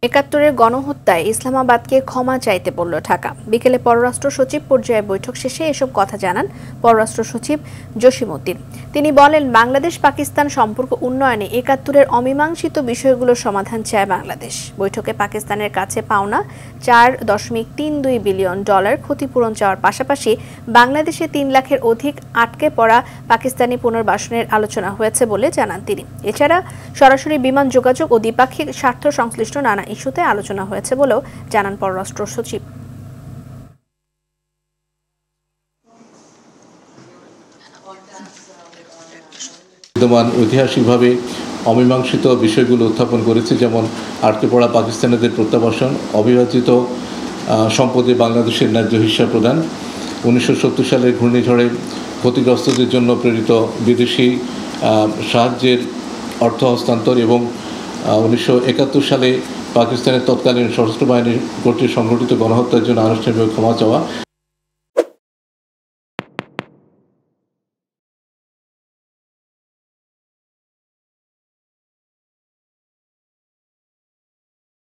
একাত্তরের গণহত্যায় ইসলামাবাদকে ক্ষমা চাইতে বলল ঢাকা। বিকেলে পররাষ্ট্র সচিব পর্যায়ে বৈঠক শেষে এসব কথা জানান পররাষ্ট্র সচিব জসিমউদ্দিন। তিনি বলেন, বাংলাদেশ পাকিস্তান সম্পর্ক উন্নয়নে একাত্তরের অমীমাংসিত বিষয়গুলোর সমাধান চায় বাংলাদেশ। বৈঠকে পাকিস্তানের কাছে পাওনা $4.32 বিলিয়ন ক্ষতিপূরণ চাওয়ার পাশাপাশি বাংলাদেশে 3 লাখের অধিক আটকে পড়া পাকিস্তানি পুনর্বাসনের আলোচনা হয়েছে বলে জানান তিনি। এছাড়া সরাসরি বিমান যোগাযোগ ও দ্বিপাক্ষিক স্বার্থ সংশ্লিষ্ট নানা ইস্যুতে আলোচনা হয়েছে বলেও জানান পররাষ্ট্র সচিব। বিদ্যমান ঐতিহাসিকভাবে অমীমাংসিত বিষয়গুলো উত্থাপন করেছে, যেমন আটকে পড়া পাকিস্তানিদের প্রত্যাবাসন, অবিভাজিত সম্পদে বাংলাদেশের ন্যায্য হিস্সা প্রদান, 1970 সালের ঘূর্ণিঝড়ে ক্ষতিগ্রস্তদের জন্য প্রেরিত বিদেশি সাহায্যের অর্থ হস্তান্তর এবং 1971 সালে পাকিস্তানের তৎকালীন সশস্ত্র বাহিনী কর্তৃক সংঘটিত গণহত্যার জন্য আনুষ্ঠানিকভাবে ক্ষমা চাওয়া।